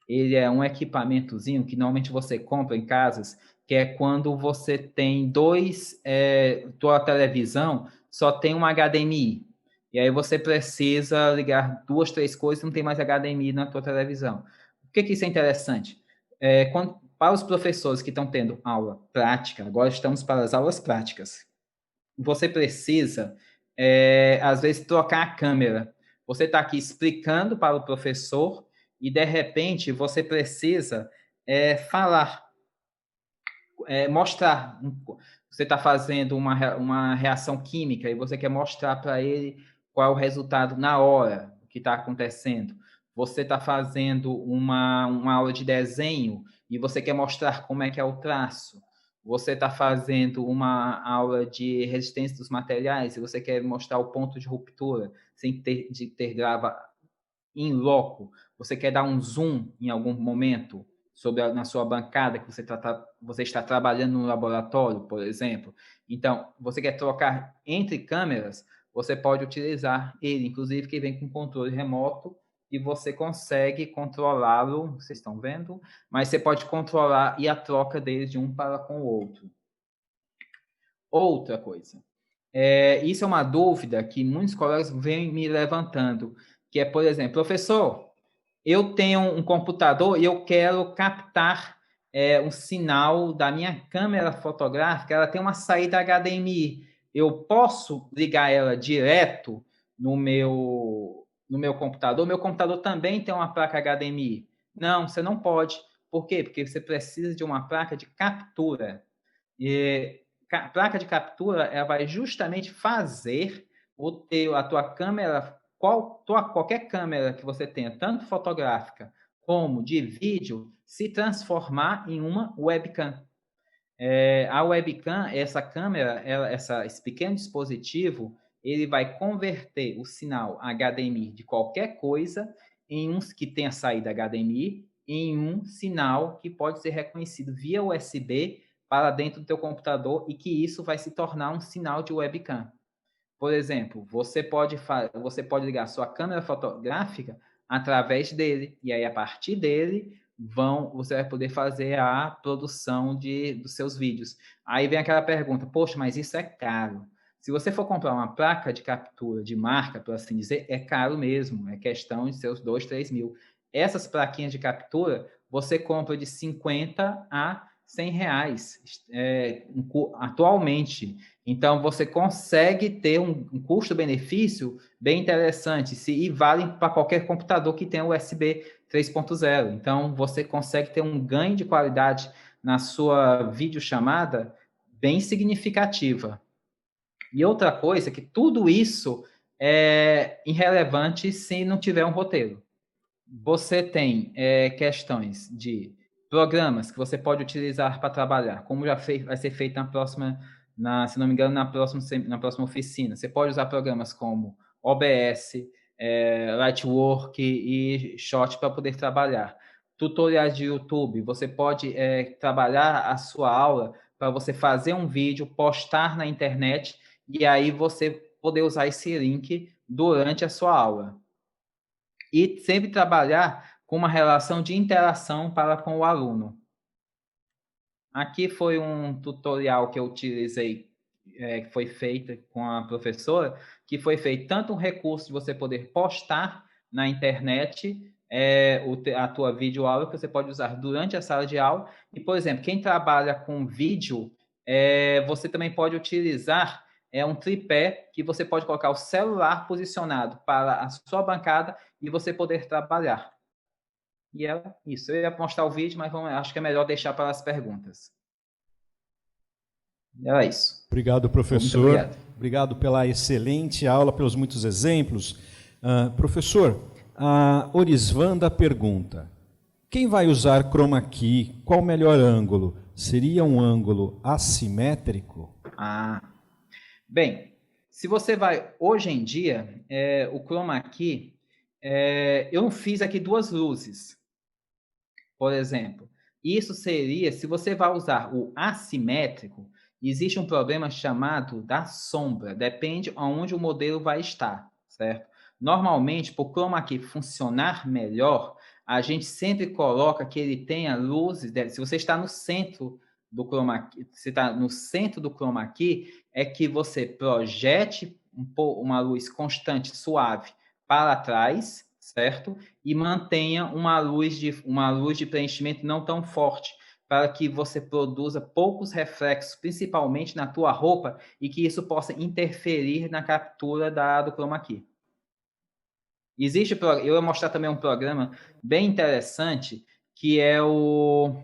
ele é um equipamentozinho que normalmente você compra em casas, que é quando você tem tua televisão só tem um HDMI. E aí você precisa ligar 2, 3 coisas e não tem mais HDMI na tua televisão. Por que isso é interessante? Para os professores que estão tendo aula prática, agora estamos para as aulas práticas, você precisa, às vezes, trocar a câmera. Você está aqui explicando para o professor e, de repente, você precisa falar, mostrar. Você está fazendo uma reação química e você quer mostrar para ele qual é o resultado na hora que está acontecendo. Você está fazendo uma aula de desenho e você quer mostrar como é que é o traço. Você está fazendo uma aula de resistência dos materiais e você quer mostrar o ponto de ruptura sem ter grava em loco. Você quer dar um zoom em algum momento na sua bancada que você está trabalhando no laboratório, por exemplo. Então, você quer trocar entre câmeras, você pode utilizar ele, inclusive que vem com controle remoto e você consegue controlá-lo, vocês estão vendo? Mas você pode controlar e a troca deles de um para com o outro. Outra coisa, isso é uma dúvida que muitos colegas vêm me levantando, que é, por exemplo, professor, eu tenho um computador e eu quero captar um sinal da minha câmera fotográfica, ela tem uma saída HDMI. Eu posso ligar ela direto no meu computador? Meu computador também tem uma placa HDMI. Não, você não pode. Por quê? Porque você precisa de uma placa de captura. E a placa de captura ela vai justamente fazer a tua câmera, qualquer câmera que você tenha, tanto fotográfica como de vídeo, se transformar em uma webcam. A webcam, essa câmera, esse pequeno dispositivo, ele vai converter o sinal HDMI de qualquer coisa em um que tenha saída HDMI, em um sinal que pode ser reconhecido via USB para dentro do teu computador e que isso vai se tornar um sinal de webcam. Por exemplo, você pode ligar sua câmera fotográfica através dele, e aí a partir dele você vai poder fazer a produção dos seus vídeos. Aí vem aquela pergunta, poxa, mas isso é caro. Se você for comprar uma placa de captura de marca, por assim dizer, é caro mesmo, é questão de seus 2, 3 mil. Essas plaquinhas de captura, você compra de 50 a 100 reais atualmente. Então, você consegue ter um custo-benefício bem interessante e vale para qualquer computador que tenha USB 3.0. Então, você consegue ter um ganho de qualidade na sua videochamada bem significativa. E outra coisa é que tudo isso é irrelevante se não tiver um roteiro. Você tem questões de programas que você pode utilizar para trabalhar, como vai ser feito na próxima, se não me engano, na próxima oficina. Você pode usar programas como OBS, Lightwork e Shot para poder trabalhar. Tutoriais de YouTube, você pode trabalhar a sua aula para você fazer um vídeo, postar na internet e aí você poder usar esse link durante a sua aula. E sempre trabalhar com uma relação de interação para com o aluno. Aqui foi um tutorial que eu utilizei, que foi feito com a professora, que foi feito tanto um recurso de você poder postar na internet a tua videoaula, que você pode usar durante a sala de aula. E, por exemplo, quem trabalha com vídeo, você também pode utilizar um tripé que você pode colocar o celular posicionado para a sua bancada e você poder trabalhar. E é isso. Eu ia mostrar o vídeo, mas acho que é melhor deixar para as perguntas. Era isso. Obrigado, professor. Muito obrigado. Obrigado pela excelente aula, pelos muitos exemplos. Professor, a Orisvanda pergunta: quem vai usar chroma key? Qual o melhor ângulo? Seria um ângulo assimétrico? Bem, se você vai, hoje em dia, o chroma key, eu não fiz aqui duas luzes, por exemplo. Isso seria, se você vai usar o assimétrico, existe um problema chamado da sombra, depende aonde o modelo vai estar, certo? Normalmente, para o chroma key funcionar melhor, a gente sempre coloca que ele tenha luzes, se você está no centro do chroma key, se está no centro do chroma key, é que você projete uma luz constante, suave, para trás, certo? E mantenha uma luz de preenchimento não tão forte, para que você produza poucos reflexos, principalmente na tua roupa, e que isso possa interferir na captura do chroma key. Eu vou mostrar também um programa bem interessante, que é o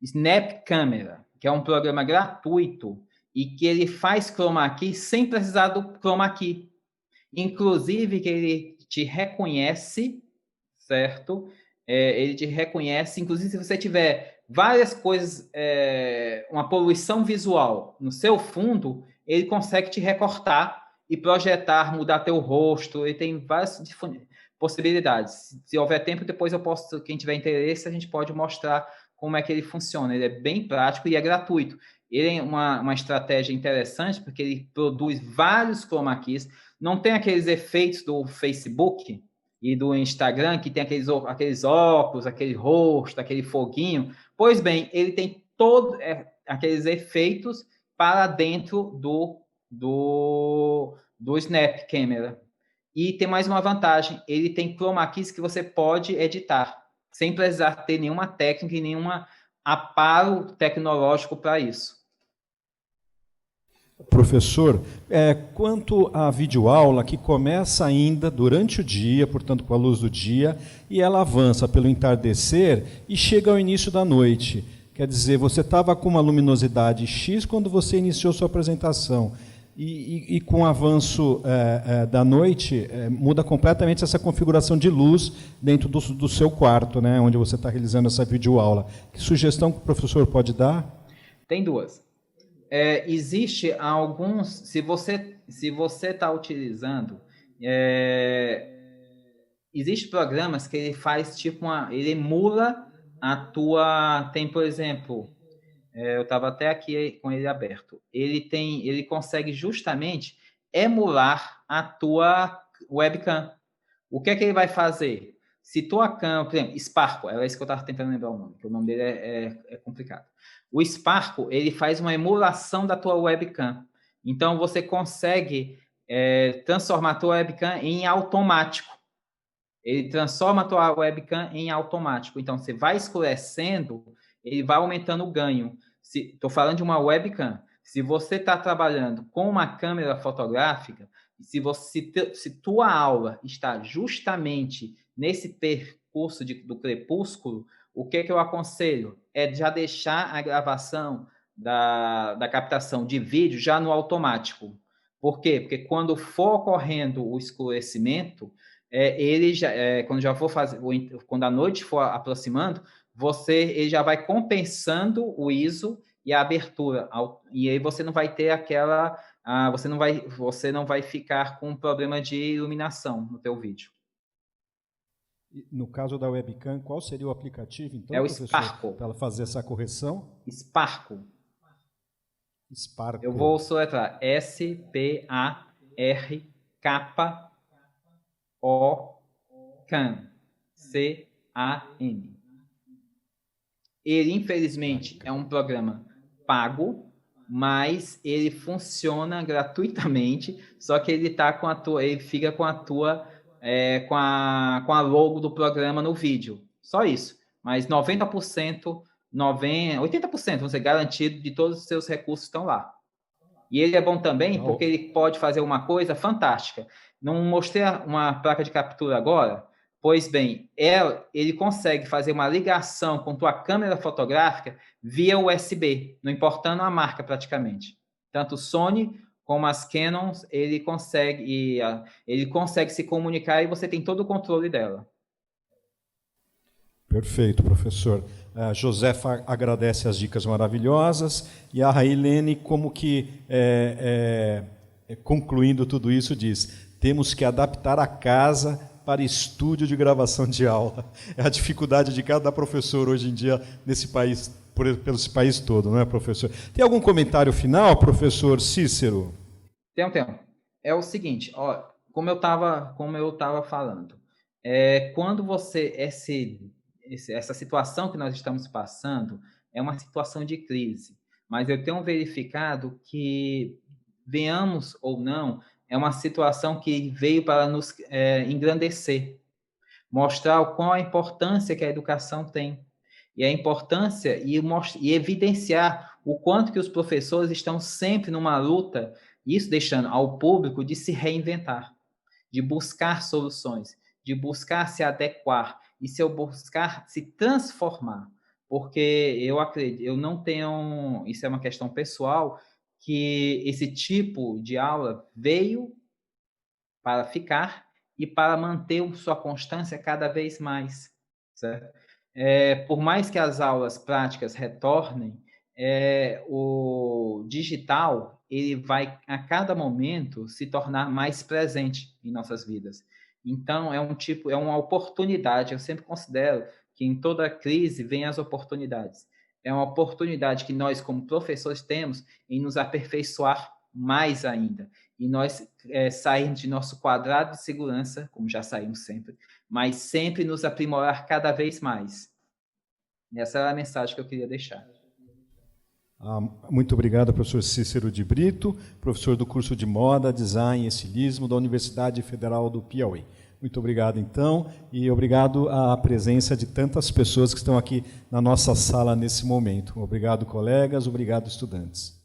Snap Camera, que é um programa gratuito e que ele faz chroma key sem precisar do chroma key. Inclusive que ele te reconhece, certo? Ele te reconhece, inclusive se você tiver várias coisas, uma poluição visual no seu fundo, ele consegue te recortar e projetar, mudar teu rosto, ele tem várias possibilidades. Se houver tempo, depois quem tiver interesse, a gente pode mostrar como é que ele funciona. Ele é bem prático e é gratuito. Ele é uma estratégia interessante, porque ele produz vários chroma keys, não tem aqueles efeitos do Facebook e do Instagram, que tem aqueles óculos, aquele rosto, aquele foguinho. Pois bem, ele tem todos aqueles efeitos para dentro do Snap Camera. E tem mais uma vantagem, ele tem chroma keys que você pode editar, sem precisar ter nenhuma técnica e nenhum aparo tecnológico para isso. Professor, quanto à videoaula que começa ainda durante o dia, portanto com a luz do dia, e ela avança pelo entardecer e chega ao início da noite. Quer dizer, você estava com uma luminosidade X quando você iniciou sua apresentação. E com o avanço da noite, muda completamente essa configuração de luz dentro do seu quarto, né, onde você está realizando essa videoaula. Que sugestão que o professor pode dar? Tem duas. Existe alguns, se você está utilizando, Existem programas que ele faz tipo ele emula a tua... Tem, por exemplo, eu estava até aqui com ele aberto. Ele consegue justamente emular a tua webcam. O que é que ele vai fazer? Se tua câmera, por exemplo, Sparkle, era isso que eu estava tentando lembrar o nome, porque o nome dele é complicado. O Sparkle, ele faz uma emulação da tua webcam. Então, você consegue transformar a tua webcam em automático. Ele transforma a tua webcam em automático. Então, você vai escurecendo, ele vai aumentando o ganho. Estou falando de uma webcam. Se você está trabalhando com uma câmera fotográfica, se tua aula está justamente nesse percurso do crepúsculo, o que eu aconselho? É já deixar a gravação da captação de vídeo já no automático. Por quê? Porque quando for ocorrendo o escurecimento, quando a noite for aproximando, ele já vai compensando o ISO e a abertura, e aí você não vai ter aquela, você não vai ficar com um problema de iluminação no teu vídeo. No caso da webcam, qual seria o aplicativo, então, é o Sparkle, para ela fazer essa correção? Sparkle. Sparkle. Eu vou soletrar S-P-A-R-K-O-CAN. C-A-N. Ele, infelizmente, é um programa pago, mas ele funciona gratuitamente, só que ele fica com a tua com a logo do programa no vídeo. Só isso. Mas 80%, vamos ser garantido de todos os seus recursos estão lá. E ele é bom também porque ele pode fazer uma coisa fantástica. Não mostrei uma placa de captura agora? Pois bem, ele consegue fazer uma ligação com tua câmera fotográfica via USB, não importando a marca praticamente. Tanto o Sony como as Canons, ele consegue se comunicar e você tem todo o controle dela. Perfeito, professor. A Josefa agradece as dicas maravilhosas e a Railene, como que, concluindo tudo isso, diz: temos que adaptar a casa para estúdio de gravação de aula. É a dificuldade de cada professor hoje em dia nesse país, pelo país todo, não é, professor? Tem algum comentário final, professor Cícero? Tem. É o seguinte, ó, como eu estava falando, quando você essa situação que nós estamos passando é uma situação de crise, mas eu tenho verificado que, venhamos ou não, é uma situação que veio para nos engrandecer, mostrar o qual a importância que a educação tem, e a importância e evidenciar o quanto que os professores estão sempre numa luta, isso deixando ao público de se reinventar, de buscar soluções, de buscar se adequar, e se eu buscar se transformar, porque eu não tenho, isso é uma questão pessoal, que esse tipo de aula veio para ficar e para manter sua constância cada vez mais, certo? Por mais que as aulas práticas retornem, o digital ele vai a cada momento se tornar mais presente em nossas vidas. Então é uma oportunidade. Eu sempre considero que em toda crise vem as oportunidades. É uma oportunidade que nós, como professores, temos em nos aperfeiçoar mais ainda. E nós sairmos de nosso quadrado de segurança, como já saímos sempre, mas sempre nos aprimorar cada vez mais. Essa é a mensagem que eu queria deixar. Muito obrigado, professor Cícero de Brito, professor do curso de Moda, Design e Estilismo da Universidade Federal do Piauí. Muito obrigado, então, e obrigado à presença de tantas pessoas que estão aqui na nossa sala nesse momento. Obrigado, colegas, obrigado, estudantes.